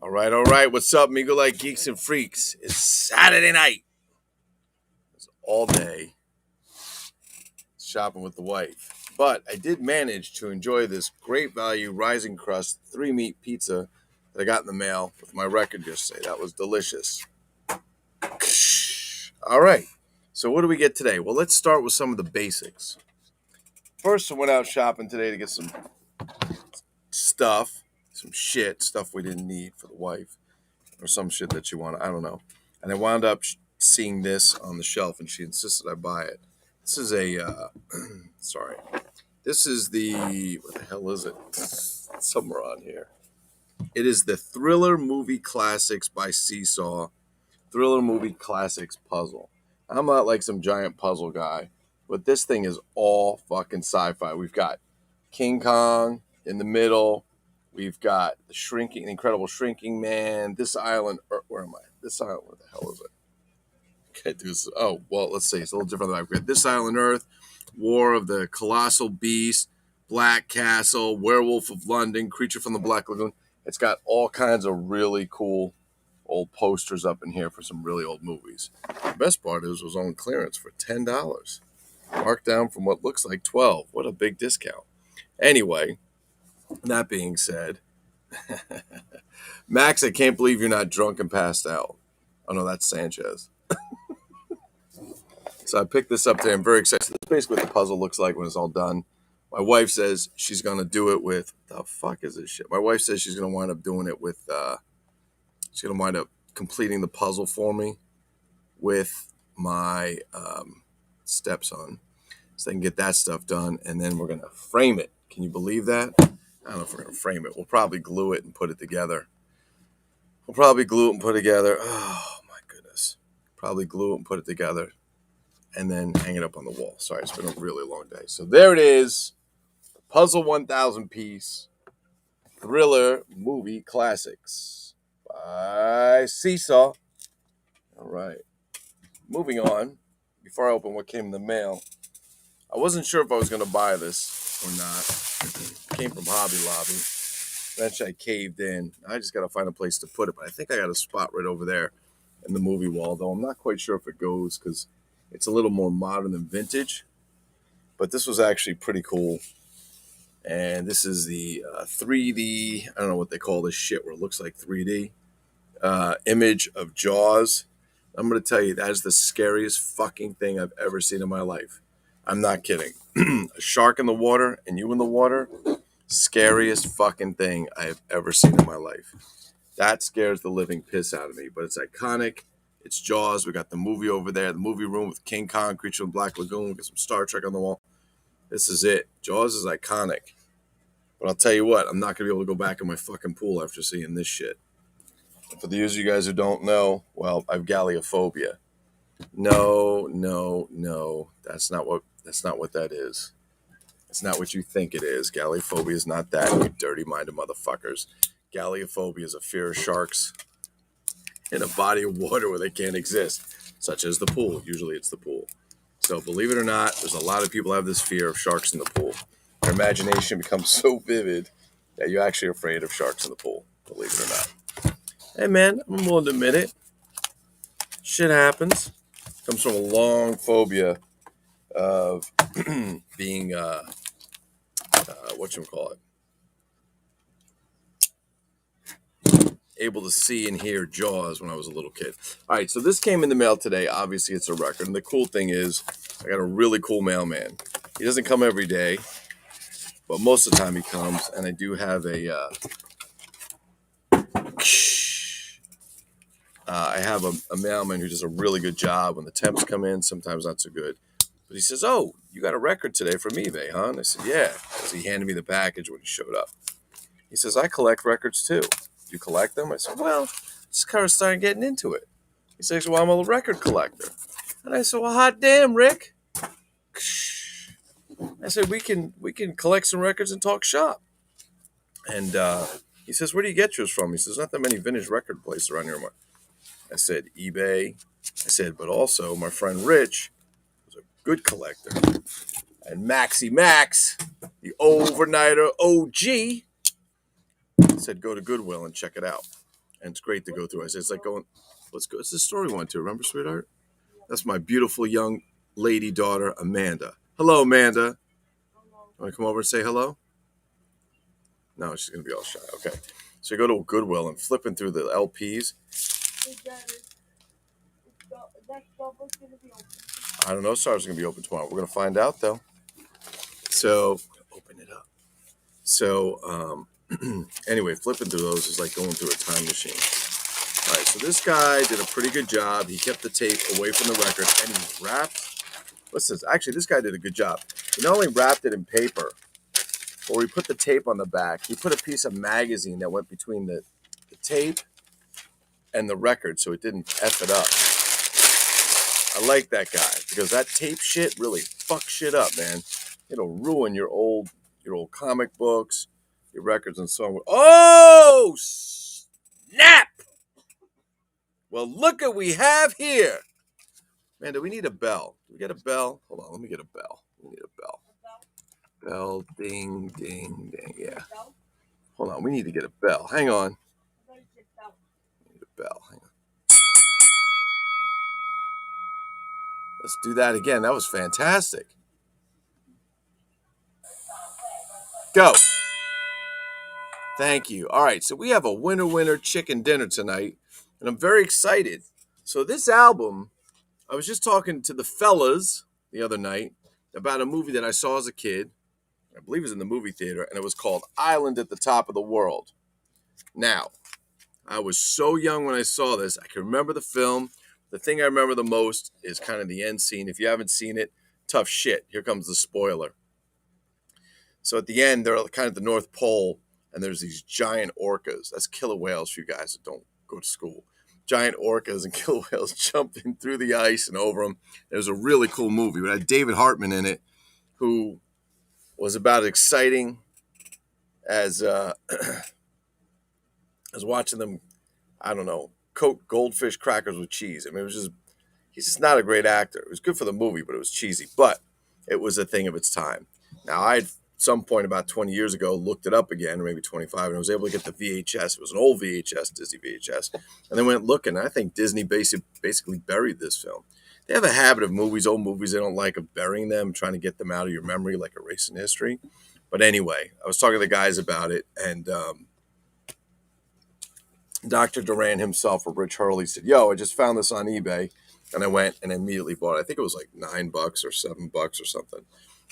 All right. What's up, Migo Like Geeks and Freaks? It's Saturday night. It's all day shopping with the wife. But I did manage to enjoy this great value rising crust 3-meat pizza that I got in the mail with my record yesterday. That was delicious. All right. So what do we get today? Well, let's start with some of the basics. First, I went out shopping today to get some stuff, stuff we didn't need for the wife. Or some shit that you want. I don't know. And I wound up seeing this on the shelf, and she insisted I buy it. This is a, sorry. This is the, what the hell is it? It's somewhere on here. It is the Thriller Movie Classics by Seesaw. Thriller Movie Classics puzzle. I'm not like some giant puzzle guy, but this thing is all fucking sci-fi. We've got King Kong in the middle. We've got the Incredible Shrinking Man. This island, where am I? This island, where the hell is it? Okay, let's see. It's a little different than I've got. This Island Earth, War of the Colossal Beast, Black Castle, Werewolf of London, Creature from the Black Lagoon. It's got all kinds of really cool old posters up in here for some really old movies. The best part is it was on clearance for $10. Marked down from what looks like $12. What a big discount. Anyway, that being said, Max, I can't believe you're not drunk and passed out. Oh, no, that's Sanchez. So I picked this up today. I'm very excited. This is basically what the puzzle looks like when it's all done. My wife says she's going to do it with... The fuck is this shit? My wife says she's going to wind up doing it with... she's going to wind up completing the puzzle for me with my stepson. So I can get that stuff done, and then we're going to frame it. Can you believe that? I don't know if we're going to frame it. We'll probably glue it and put it together. Oh, my goodness. Probably glue it and put it together and then hang it up on the wall. Sorry, it's been a really long day. So there it is. The Puzzle 1000 piece Thriller Movie Classics by Seesaw. All right. Moving on. Before I open what came in the mail, I wasn't sure if I was going to buy this or not. It came from Hobby Lobby. Eventually I caved in. I just got to find a place to put it. But I think I got a spot right over there in the movie wall, though I'm not quite sure if it goes because it's a little more modern than vintage. But this was actually pretty cool. And this is the 3D, I don't know what they call this shit where it looks like 3D, image of Jaws. I'm going to tell you, that is the scariest fucking thing I've ever seen in my life. I'm not kidding. A shark in the water and you in the water, scariest fucking thing I have ever seen in my life. That scares the living piss out of me, but it's iconic. It's Jaws. We got the movie over there, the movie room with King Kong, Creature from the Black Lagoon. We got some Star Trek on the wall. This is it. Jaws is iconic. But I'll tell you what, I'm not going to be able to go back in my fucking pool after seeing this shit. And for those of you guys who don't know, well, I have galleophobia. No. That's not what that is. It's not what you think it is. Galleophobia is not that, you dirty-minded motherfuckers. Galleophobia is a fear of sharks in a body of water where they can't exist, such as the pool. Usually it's the pool. So believe it or not, there's a lot of people who have this fear of sharks in the pool. Their imagination becomes so vivid that you're actually afraid of sharks in the pool, believe it or not. Hey man, I'm willing to admit it. Shit happens. Comes from a long phobia of being, able to see and hear Jaws when I was a little kid. All right, so this came in the mail today. Obviously, it's a record. And the cool thing is I got a really cool mailman. He doesn't come every day, but most of the time he comes. And I do have I have a mailman who does a really good job when the temps come in, sometimes not so good. But he says, "Oh, you got a record today from eBay, huh?" And I said, "Yeah." Because he handed me the package when he showed up. He says, "I collect records too. Do you collect them?" I said, "Well, just kind of started getting into it." He says, "Well, I'm a record collector." And I said, "Well, hot damn, Rick." I said, we can collect some records and talk shop. And he says, "Where do you get yours from?" He says, "Not that many vintage record places around here." I said, "eBay." I said, "But also my friend Rich was a good collector. And Maxie Max, the overnighter OG, said go to Goodwill and check it out." and it's great to go through. I said, it's like going, let's go. It's the story one too. Remember, sweetheart? That's my beautiful young lady daughter, Amanda. Hello, Amanda. Want to come over and say hello? No, she's gonna be all shy. Okay. So you go to Goodwill and flipping through the LPs. I don't know. Stars gonna be open tomorrow. We're gonna find out though. So open it up. So anyway, flipping through those is like going through a time machine. All right. So this guy did a pretty good job. He kept the tape away from the record, and he wrapped. What's this? Actually, this guy did a good job. He not only wrapped it in paper, but he put the tape on the back. He put a piece of magazine that went between the tape and the record, so it didn't F it up. I like that guy because that tape shit really fucks shit up, man. It'll ruin your old comic books, your records, and so on. Oh, snap! Well, look what we have here. Man, do we need a bell? Do we get a bell? Hold on, let me get a bell. We need a bell. Bell, ding, ding, ding. Yeah. Hold on, we need to get a bell. Hang on. We need a bell. Hang on. Let's do that again. That was fantastic. Go. Thank you. All right, so we have a winner chicken dinner tonight, and I'm very excited. So this album, I was just talking to the fellas the other night about a movie that I saw as a kid. I believe it was in the movie theater, and it was called Island at the Top of the World. Now, I was so young when I saw this. I can remember the film. The thing I remember the most is kind of the end scene. If you haven't seen it, tough shit. Here comes the spoiler. So at the end, they're kind of at the North Pole, and there's these giant orcas. That's killer whales for you guys that don't go to school. Giant orcas and killer whales jumping through the ice and over them. It was a really cool movie. It had David Hartman in it, who was about as exciting as as watching them, I don't know, coat goldfish crackers with cheese. I mean, he's just not a great actor. It was good for the movie, but it was cheesy. But it was a thing of its time. Now, I had some point about 20 years ago looked it up again, or maybe 25, and I was able to get the VHS. It was an old VHS, Disney VHS. And then went looking. I think Disney basically buried this film. They have a habit of old movies they don't like, of burying them, trying to get them out of your memory like erasing history. But anyway, I was talking to the guys about it, and Dr. Duran himself, or Rich Hurley, said, yo, I just found this on eBay. And I went and immediately bought it. I think it was like $9 or $7 or something.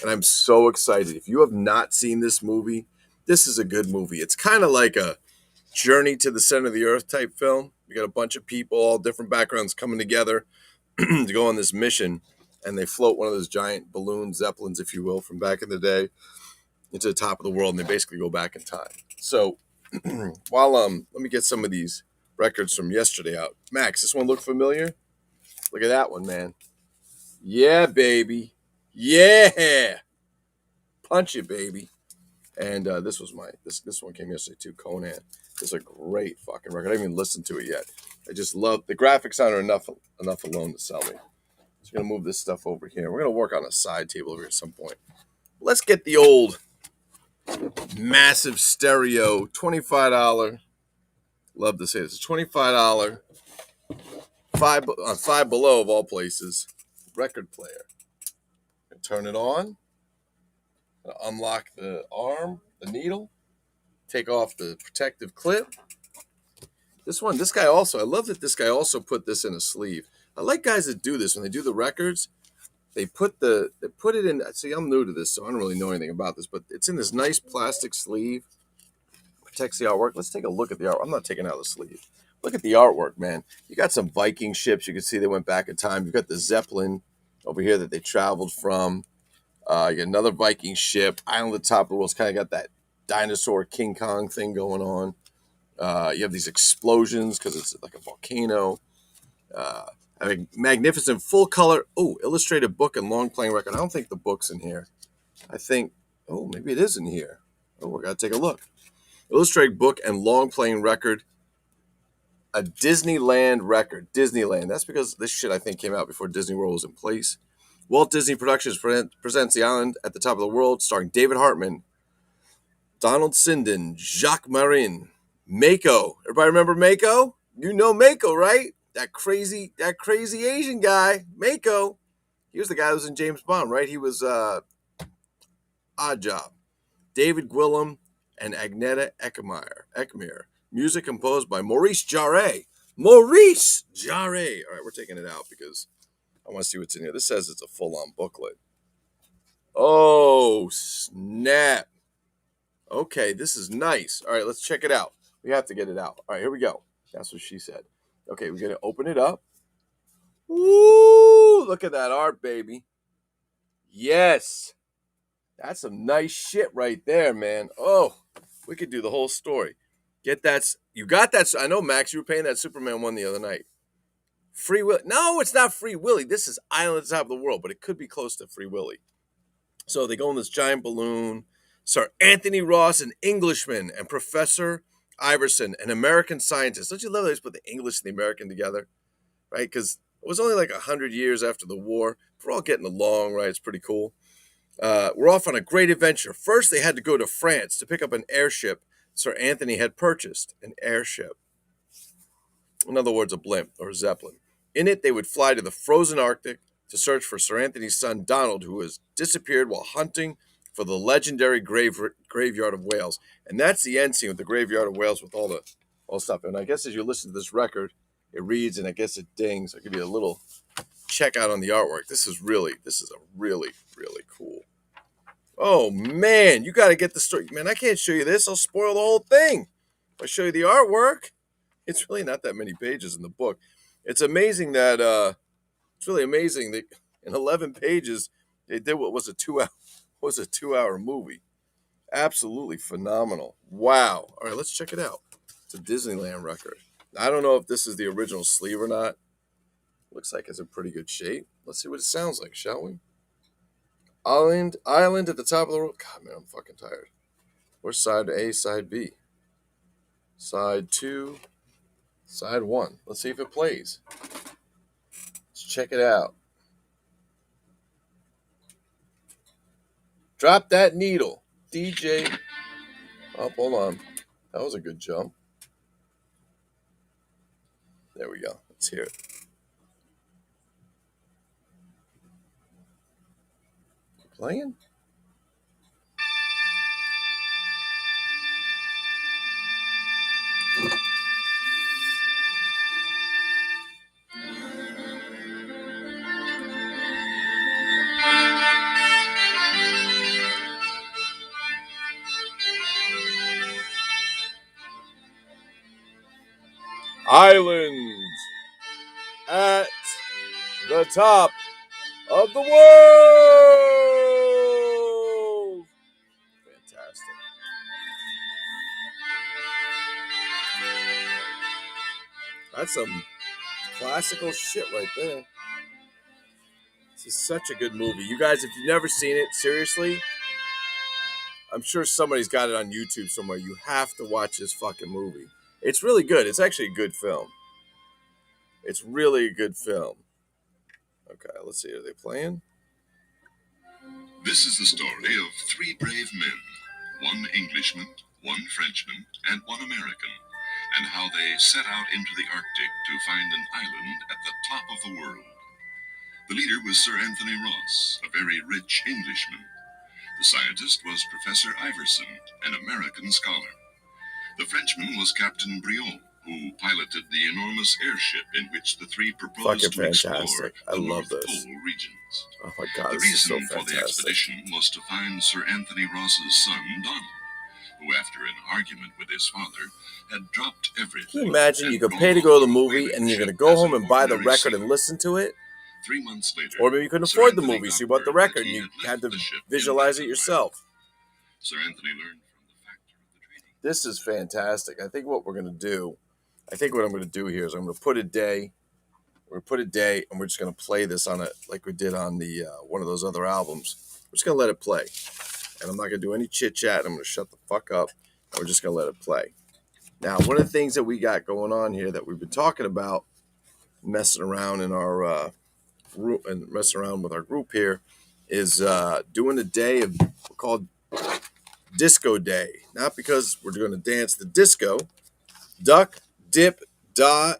And I'm so excited. If you have not seen this movie, this is a good movie. It's kind of like a Journey to the Center of the Earth type film. You got a bunch of people, all different backgrounds, coming together to go on this mission. And they float one of those giant balloon zeppelins, if you will, from back in the day into the top of the world. And they basically go back in time. So while let me get some of these records from yesterday out. Max, this one look familiar? Look at that one, man. Yeah, baby. Yeah. Punch it, baby. And this was this one came yesterday too. Conan. This is a great fucking record. I haven't even listened to it yet. I just love the graphics on it enough alone to sell me. So I'm gonna move this stuff over here. We're gonna work on a side table over here at some point. Let's get the old massive stereo, $25. Love to say this. $25, Five Below of all places, record player. Turn it on. Unlock the arm, the needle. Take off the protective clip. This guy also, I love that this guy also put this in a sleeve. I like guys that do this when they do the records. They put it in. See, I'm new to this, so I don't really know anything about this, but it's in this nice plastic sleeve. Protects the artwork. Let's take a look at the art. I'm not taking out the sleeve. Look at the artwork, man. You got some Viking ships. You can see they went back in time. You've got the Zeppelin over here that they traveled from. You got another Viking ship. Island at the top of the world's kind of got that dinosaur King Kong thing going on. You have these explosions because it's like a volcano. I mean, magnificent full color. Oh, illustrated book and long playing record. I don't think the book's in here. I think, oh, maybe it is in here. Oh, we got to take a look. Illustrated book and long playing record. A Disneyland record. Disneyland. That's because this shit, I think, came out before Disney World was in place. Walt Disney Productions presents The Island at the Top of the World, starring David Hartman, Donald Sinden, Jacques Marin, Mako. Everybody remember Mako? You know Mako, right? That crazy Asian guy, Mako. He was the guy who was in James Bond, right? He was Odd Job. David Gwilym and Agneta Ekmeyer. Music composed by Maurice Jarre. Maurice Jarre. All right, we're taking it out because I want to see what's in here. This says it's a full-on booklet. Oh, snap. Okay, this is nice. All right, let's check it out. We have to get it out. All right, here we go. That's what she said. Okay, we're going to open it up. Woo! Look at that art, baby. Yes. That's some nice shit right there, man. Oh, we could do the whole story. Get that. You got that. I know, Max, you were paying that Superman one the other night. Free Willy. No, it's not Free Willy. This is Island at the Top of the World, but it could be close to Free Willy. So they go in this giant balloon. Sir Anthony Ross, an Englishman, and Professor Iverson, an American scientist. Don't you love that they just put the English and the American together, right? Because it was only like 100 years after the war. We're all getting along, right? It's pretty cool. We're off on a great adventure. First, they had to go to France to pick up an airship Sir Anthony had purchased, an airship. In other words, a blimp or a zeppelin. In it, they would fly to the frozen Arctic to search for Sir Anthony's son Donald, who has disappeared while hunting for the legendary graveyard of whales. And that's the end scene with the graveyard of whales with all the stuff. And I guess as you listen to this record, it reads and I guess it dings. I'll give you a little check out on the artwork. This is a really, really cool. Oh man, you got to get the story. Man, I can't show you this. I'll spoil the whole thing. If I show you the artwork, it's really not that many pages in the book. It's amazing that it's really amazing that in 11 pages they did what was a 2-hour movie. Absolutely phenomenal. Wow. All right, let's check it out. It's a Disneyland record. I don't know if this is the original sleeve or not. Looks like it's in pretty good shape. Let's see what it sounds like, shall we? Island at the Top of the World. God, man, I'm fucking tired. Where's side A, side B? Side 2, side 1. Let's see if it plays. Let's check it out. Drop that needle. DJ. Oh, hold on. That was a good jump. There we go. Let's hear it. Playing? Island at the top of the world. Fantastic. That's some classical shit right there. This is such a good movie. You guys, if you've never seen it, seriously, I'm sure somebody's got it on YouTube somewhere. You have to watch this fucking movie. It's really good. It's actually a good film. It's really a good film. Okay, let's see. Are they playing? This is the story of three brave men, one Englishman, one Frenchman, and one American, and how they set out into the Arctic to find an island at the top of the world. The leader was Sir Anthony Ross, a very rich Englishman. The scientist was Professor Iverson, an American scholar. The Frenchman was Captain Brion, who piloted the enormous airship in which the three proposed to explore the North Pole regions. Oh my God, the reason for the expedition was to find Sir Anthony Ross's son, Donald, who, after an argument with his father, had dropped everything. Can you imagine you could pay to go to the movie and you're going to go home and buy the record and listen to it? 3 months later, or maybe you couldn't afford the movie, so you bought the record and you had to visualize it yourself. Sir Anthony learned from the factor of the training. This is fantastic. I think what I'm going to do here is I'm going to put a day. We're going to put a day, and we're just going to play this on it like we did on the one of those other albums. We're just going to let it play. And I'm not going to do any chit-chat. I'm going to shut the fuck up, and we're just going to let it play. Now, one of the things that we got going on here that we've been talking about, messing around in our group and messing around with our group here, is doing a day called Disco Day. Not because we're going to dance the disco, Duck, dip, dodge,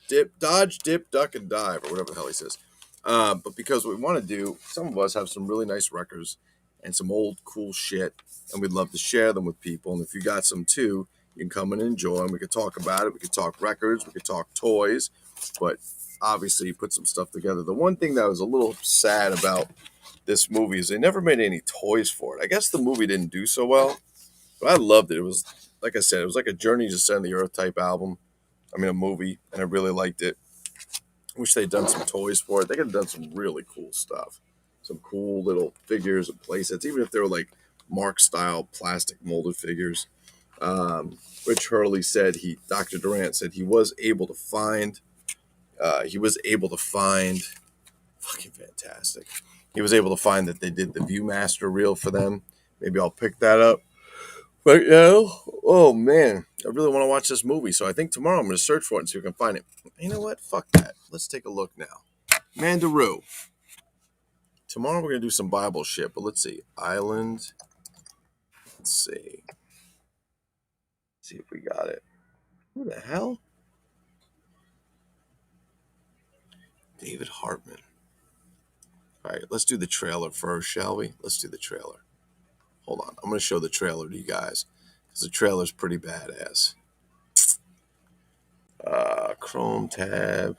dip, duck, and dive, or whatever the hell he says. But because what we want to do, some of us have some really nice records and some old cool shit, and we'd love to share them with people. And if you got some too, you can come and enjoy them. We could talk about it. We could talk records. We could talk toys. But obviously, put some stuff together. The one thing that was a little sad about this movie is they never made any toys for it. I guess the movie didn't do so well, but I loved it. It was, like I said, it was like a Journey to Center of the Earth type album. I mean, a movie, and I really liked it. Wish they'd done some toys for it. They could have done some really cool stuff. Some cool little figures and playsets, even if they were like Mark style plastic molded figures. Rich Hurley said Dr. Durant said he was able to find, fucking fantastic. He was able to find that they did the Viewmaster reel for them. Maybe I'll pick that up. But oh man, I really want to watch this movie. So I think tomorrow I'm going to search for it and see if I can find it. You know what? Fuck that. Let's take a look now. Mandaroo. Tomorrow we're going to do some Bible shit, but let's see. Island. Let's see. See if we got it. Who the hell? David Hartman. All right, let's do the trailer first, shall we? Let's do the trailer. Hold on. I'm going to show the trailer to you guys because the trailer's pretty badass. Chrome tab.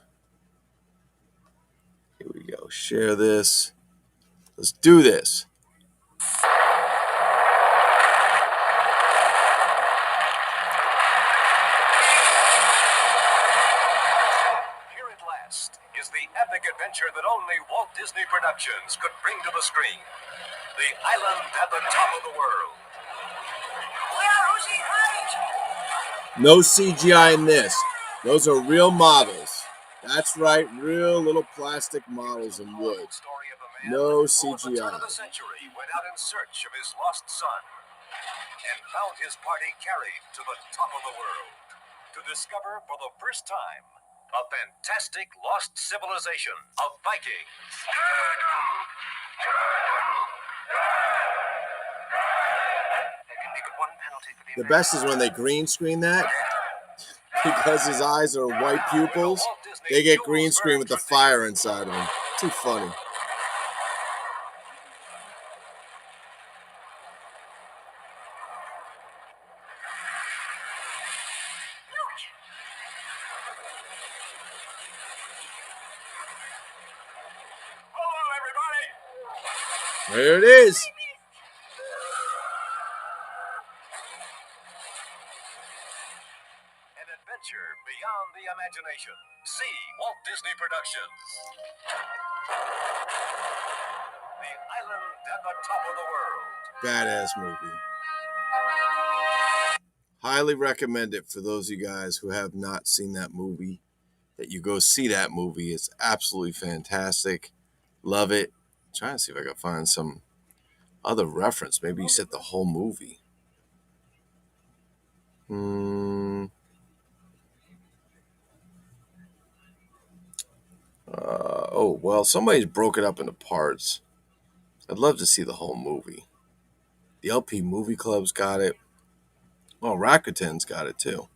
Here we go. Share this. Let's do this. Here at last is the epic adventure that only Walt Disney Productions could bring to the screen. The Island at the Top of the World. No CGI in this. Those are real models. That's right, real little plastic models in wood. No CGI. Turn of the century went out in search of his lost son and found his party carried to the top of the world to discover for the first time a fantastic lost civilization of Vikings. The best is when they green screen that. Because his eyes are white pupils, they get green screen with the fire inside of them. Too funny. Hello, everybody. There it is. Beyond the imagination. See Walt Disney Productions. The Island at the Top of the World. Badass movie. Highly recommend it for those of you guys who have not seen that movie. That you go see that movie. It's absolutely fantastic. Love it. I'm trying to see if I can find some other reference. Maybe you said the whole movie. Well, somebody's broke it up into parts. I'd love to see the whole movie. The LP Movie Club's got it. Oh, Rakuten's got it too.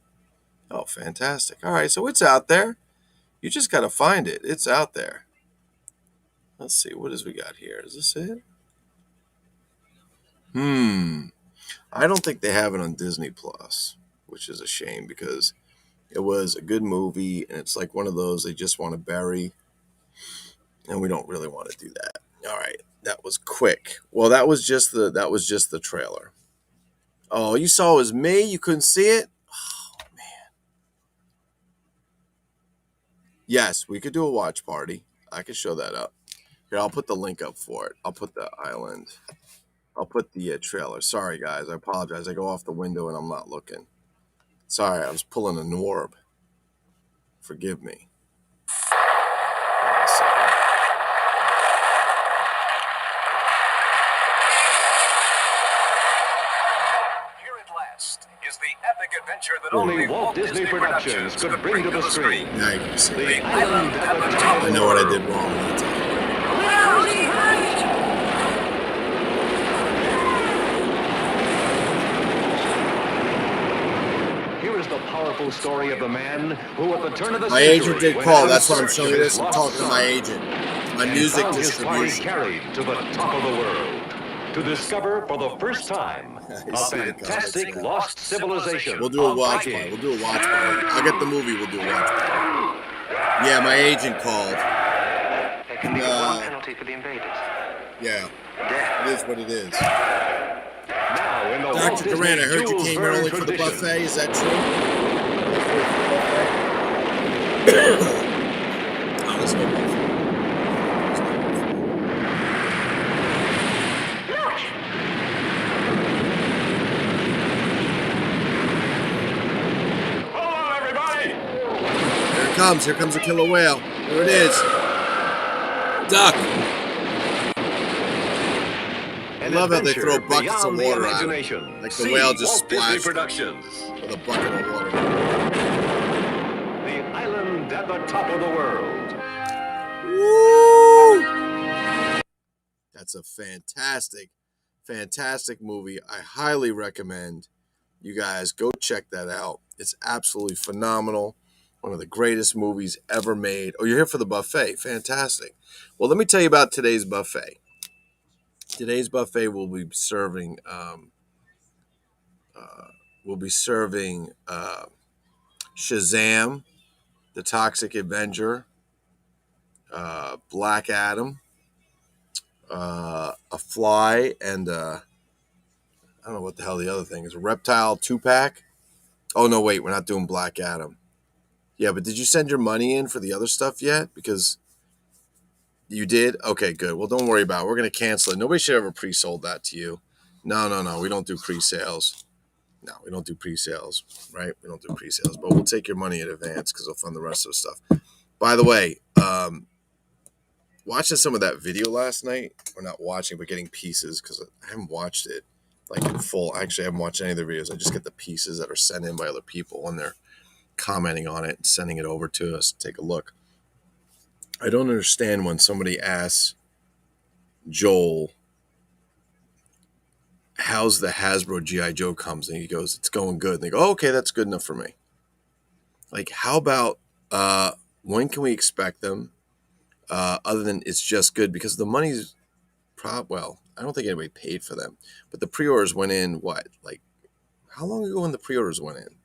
Oh, fantastic. All right, so it's out there. You just got to find it. It's out there. Let's see. What we got here? Is this it? I don't think they have it on Disney Plus, which is a shame because it was a good movie and it's like one of those they just want to bury. And we don't really want to do that. All right, that was quick. Well, that was just the trailer. Oh, you saw it was me? You couldn't see it? Oh, man. Yes, we could do a watch party. I could show that up. Here, I'll put the link up for it. I'll put the island. I'll put the trailer. Sorry, guys. I apologize. I go off the window and I'm not looking. Sorry, I was pulling a Norb. Forgive me. Is the epic adventure that only Walt Disney Productions could bring to the screen. Now you can see. The Island at the Top. I know what I did wrong that time. the story of the man who, at the turn of the My century, agent did went call. out in That's why I'm search showing of you his this. I'm lost talking to my son agent. My and music found his party distribution. carried to the top of the world to discover for the first time I a see the fantastic comments now. lost civilization. We'll do a of watch Vikings. party. We'll do a watch party. I'll get the movie. We'll do a watch party. Yeah, my agent called. There can be but one penalty for the invaders. Yeah, Death. it is what it is. Now, in the Walt Dr. Disney Durant, I heard you Jules came here Verne only for the tradition. buffet. Is that true? Oh, there's no buffet. Hello, everybody! Here it comes. Here comes a killer whale. There it is. Duck. I love how they throw buckets of water at him. Like the whale just splashed Productions. with a bucket of water. The island at the top of the world. Woo! That's a fantastic, fantastic movie. I highly recommend you guys go check that out. It's absolutely phenomenal. One of the greatest movies ever made. Oh, you're here for the buffet. Fantastic. Well, let me tell you about today's buffet. Today's buffet will be serving Shazam, the Toxic Avenger, Black Adam, a fly, and I don't know what the hell the other thing is. A reptile 2-pack. Oh no, wait, we're not doing Black Adam. Yeah, but did you send your money in for the other stuff yet? Because you did? Okay, good. Well, don't worry about it. We're going to cancel it. Nobody should ever pre-sold that to you. No. We don't do pre-sales. No, we don't do pre-sales, right? We don't do pre-sales, but we'll take your money in advance because we'll fund the rest of the stuff. By the way, watching some of that video last night, or not watching, but getting pieces, because I haven't watched it like in full. Actually, I haven't watched any of the videos. I just get the pieces that are sent in by other people when they're commenting on it and sending it over to us to take a look. I don't understand when somebody asks Joel, how's the Hasbro G.I. Joe comes? And he goes, it's going good. And they go, oh, okay, that's good enough for me. Like, how about when can we expect them? Other than it's just good, because the money's well, I don't think anybody paid for them, but the pre-orders went in what? Like, how long ago when the pre-orders went in?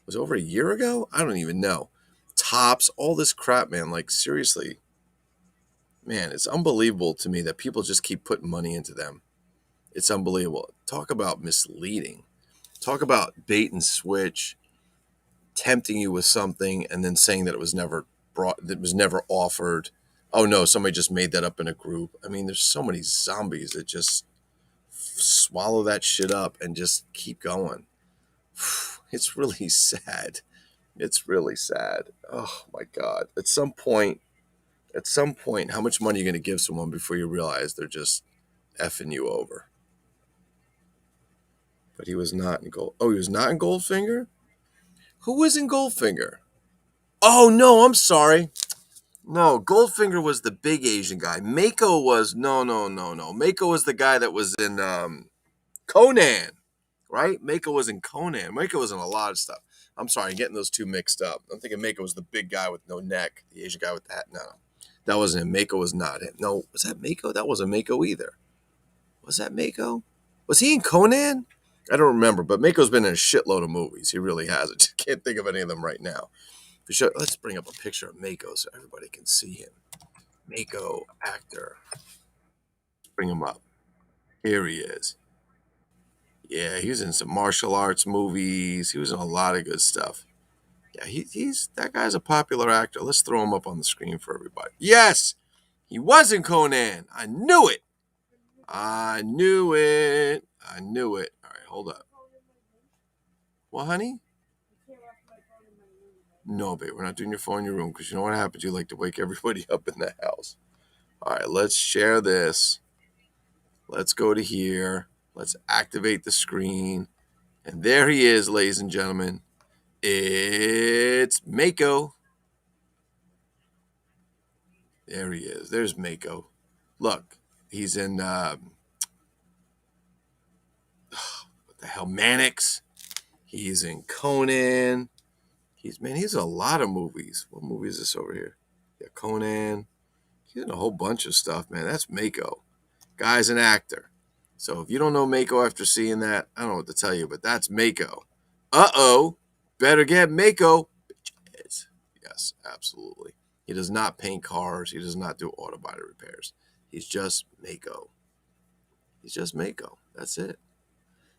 Was it over a year ago? I don't even know. Tops, all this crap, man. Like, seriously, man, it's unbelievable to me that people just keep putting money into them. It's unbelievable. Talk about misleading. Talk about bait and switch, tempting you with something and then saying that it was never brought, that was never offered. Oh no, somebody just made that up in a group. I mean, there's so many zombies that just swallow that shit up and just keep going. It's really sad. It's really sad. Oh my God. At some point, how much money are you going to give someone before you realize they're just effing you over? But he was not in Gold. Oh, he was not in Goldfinger? Who was in Goldfinger? Oh, no, I'm sorry. No, Goldfinger was the big Asian guy. Mako was, no. Mako was the guy that was in Conan, right? Mako was in Conan. Mako was in a lot of stuff. I'm sorry, I'm getting those two mixed up. I'm thinking Mako was the big guy with no neck, the Asian guy with the hat. No. That wasn't him. Mako was not him. No, was that Mako? That wasn't Mako either. Was that Mako? Was he in Conan? I don't remember, but Mako's been in a shitload of movies. He really has. I just can't think of any of them right now. For sure, let's bring up a picture of Mako so everybody can see him. Mako actor. Let's bring him up. Here he is. Yeah, he was in some martial arts movies. He was in a lot of good stuff. Yeah, he's that guy's a popular actor. Let's throw him up on the screen for everybody. Yes, he was in Conan. I knew it. I knew it. All right, hold up. What, honey? No, babe, we're not doing your phone in your room because you know what happens. You like to wake everybody up in the house. All right, let's share this. Let's go to here. Let's activate the screen. And there he is, ladies and gentlemen. It's Mako. There he is. There's Mako. Look, he's in, what the hell, Mannix. He's in Conan. He's in a lot of movies. What movie is this over here? Yeah, Conan. He's in a whole bunch of stuff, man. That's Mako. Guy's an actor. So if you don't know Mako after seeing that, I don't know what to tell you, but that's Mako. Uh-oh. Better get Mako. Yes, absolutely. He does not paint cars. He does not do auto body repairs. He's just Mako. He's just Mako. That's it.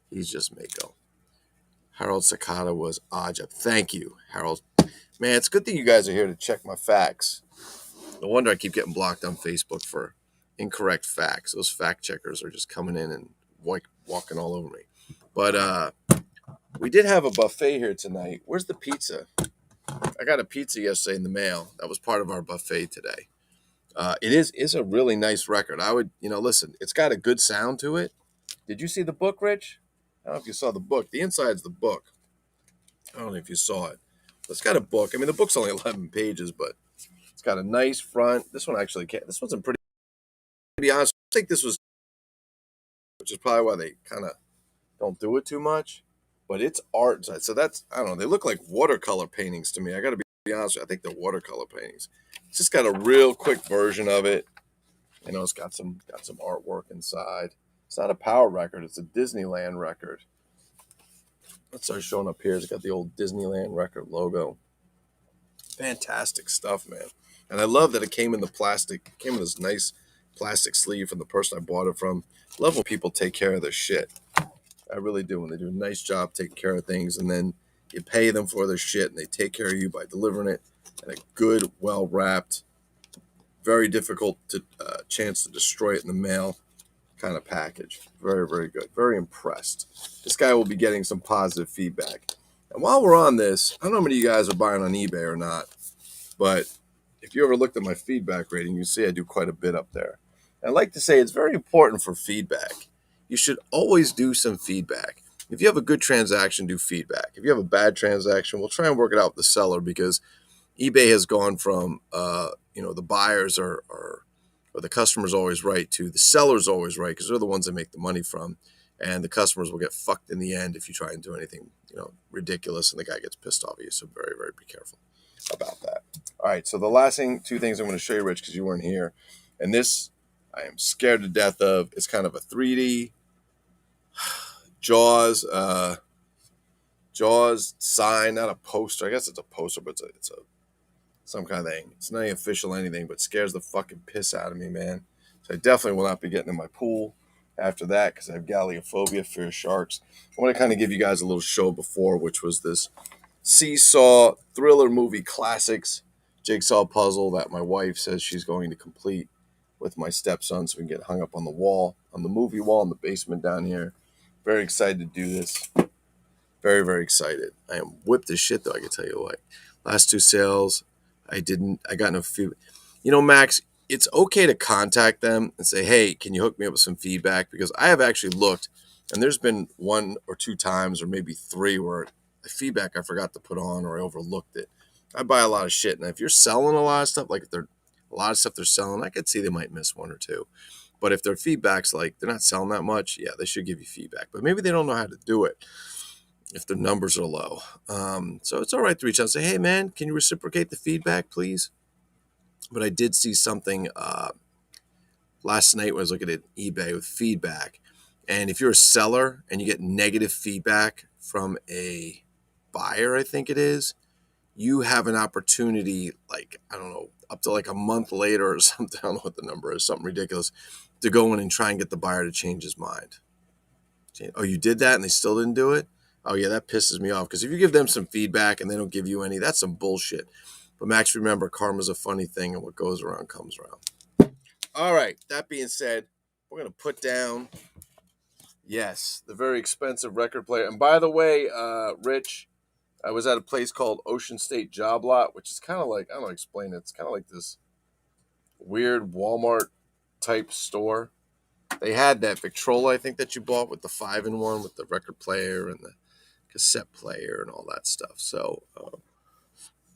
He's just Mako. Harold Sakata was Ajab. Thank you, Harold. Man, it's a good thing you guys are here to check my facts. No wonder I keep getting blocked on Facebook for incorrect facts. Those fact checkers are just coming in and walking all over me. But we did have a buffet here tonight. Where's the pizza? I got a pizza yesterday in the mail. That was part of our buffet today. It is a really nice record. I would, listen, it's got a good sound to it. Did you see the book, Rich? I don't know if you saw the book. The inside's the book. I don't know if you saw it. It's got a book. I mean, the book's only 11 pages, but it's got a nice front. This one actually can't. This one's in pretty. To be honest, I think this was, which is probably why they kind of don't do it too much. But it's art inside. So that's, I don't know. They look like watercolor paintings to me. I got to be honest with you. I think they're watercolor paintings. It's just got a real quick version of it. It's got some artwork inside. It's not a power record. It's a Disneyland record. Let's start showing up here. It's got the old Disneyland record logo. Fantastic stuff, man. And I love that it came in the plastic. It came in this nice plastic sleeve from the person I bought it from. I love when people take care of their shit. I really do. When they do a nice job taking care of things, and then you pay them for their shit, and they take care of you by delivering it in a good, well-wrapped, very difficult to chance to destroy it in the mail kind of package. Very, very good. Very impressed. This guy will be getting some positive feedback. And while we're on this, I don't know how many of you guys are buying on eBay or not, but if you ever looked at my feedback rating, you see I do quite a bit up there. And I like to say it's very important for feedback. You should always do some feedback. If you have a good transaction, do feedback. If you have a bad transaction, we'll try and work it out with the seller, because eBay has gone from, the buyers are or the customer's always right to the seller's always right, because they're the ones that make the money from. And the customers will get fucked in the end if you try and do anything, ridiculous, and the guy gets pissed off at you. So very, very be careful about that. All right. So the last two things I'm going to show you, Rich, because you weren't here, and this I am scared to death of. It's kind of a 3D Jaws sign, not a poster. I guess it's a poster, but it's a some kind of thing. It's not official anything, but scares the fucking piss out of me, man. So I definitely will not be getting in my pool after that, because I have galleophobia, fear of sharks. I want to kind of give you guys a little show before, which was this Seesaw thriller movie classics jigsaw puzzle that my wife says she's going to complete with my stepson, so we can get hung up on the wall, on the movie wall in the basement down here. Very excited to do this. Very, very excited. I am whipped as shit, though, I can tell you what. Last two sales, I got no feedback. Max, it's okay to contact them and say, hey, can you hook me up with some feedback? Because I have actually looked, and there's been 1 or 2 times, or maybe 3, where the feedback I forgot to put on, or I overlooked it. I buy a lot of shit, and if you're selling a lot of stuff, like if they're a lot of stuff they're selling, I could see they might miss 1 or 2. But if their feedback's like they're not selling that much, yeah, they should give you feedback. But maybe they don't know how to do it if the numbers are low. So it's all right to reach out and say, hey, man, can you reciprocate the feedback, please? But I did see something last night when I was looking at eBay with feedback. And if you're a seller and you get negative feedback from a buyer, I think it is, you have an opportunity, like, I don't know, up to like a month later or something, I don't know what the number is, something ridiculous, to go in and try and get the buyer to change his mind. Oh, you did that and they still didn't do it? Oh, yeah, that pisses me off, because if you give them some feedback and they don't give you any, that's some bullshit. But Max, remember, karma's a funny thing, and what goes around comes around. All right, that being said, we're going to put down, yes, the very expensive record player. And by the way, Rich, I was at a place called Ocean State Job Lot, which is kind of like, I don't know, explain it. It's kind of like this weird Walmart type store. They had that Victrola, I think, that you bought with the 5-in-1 with the record player and the cassette player and all that stuff. So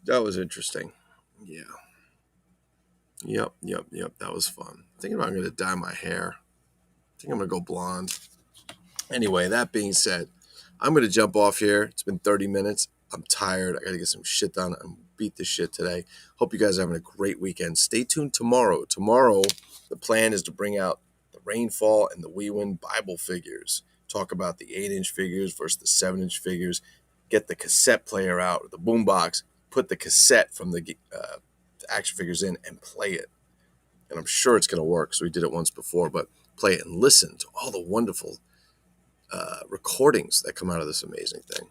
that was interesting. Yeah. Yep. That was fun. Thinking about I'm going to dye my hair. I think I'm going to go blonde. Anyway, that being said, I'm going to jump off here. It's been 30 minutes. I'm tired. I got to get some shit done. I'm beat this shit today. Hope you guys are having a great weekend. Stay tuned tomorrow. Tomorrow, the plan is to bring out the Rainfall and the We Win Bible figures. Talk about the 8-inch figures versus the 7-inch figures. Get the cassette player out, the boombox. Put the cassette from the action figures in and play it. And I'm sure it's going to work. So we did it once before, but play it and listen to all the wonderful recordings that come out of this amazing thing.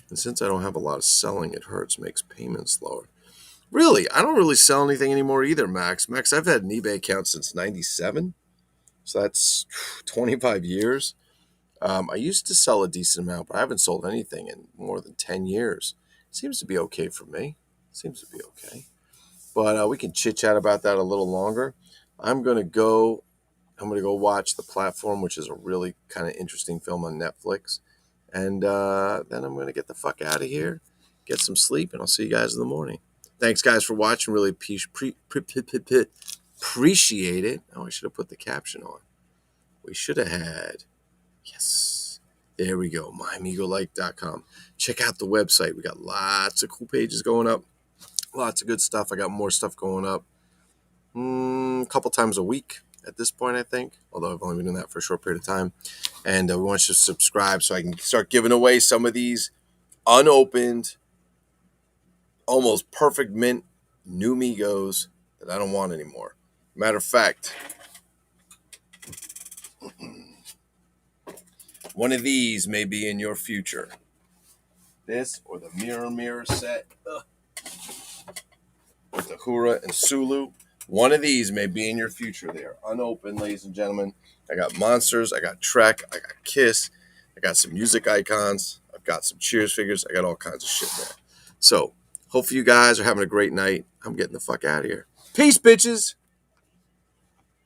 And since I don't have a lot of selling, it hurts, makes payments lower. Really, I don't really sell anything anymore either, Max. Max, I've had an eBay account since 97. So that's 25 years. I used to sell a decent amount, but I haven't sold anything in more than 10 years. Seems to be okay for me. Seems to be okay. But we can chit-chat about that a little longer. I'm going to go watch The Platform, which is a really kind of interesting film on Netflix. And then I'm going to get the fuck out of here, get some sleep, and I'll see you guys in the morning. Thanks, guys, for watching. Really appreciate it. Oh, I should have put the caption on. We should have had... Yes. There we go. MyAmigoLike.com. Check out the website. We got lots of cool pages going up. Lots of good stuff. I got more stuff going up a couple times a week at this point, I think. Although I've only been doing that for a short period of time. And we want you to subscribe so I can start giving away some of these unopened, almost perfect mint new Migos that I don't want anymore. Matter of fact, one of these may be in your future. This or the mirror set with the Hura and Sulu. One of these may be in your future. They are unopened, ladies and gentlemen. I got Monsters, I got Trek, I got Kiss, I got some music icons, I've got some Cheers figures, I got all kinds of shit there. So, hopefully you guys are having a great night. I'm getting the fuck out of here. Peace, bitches!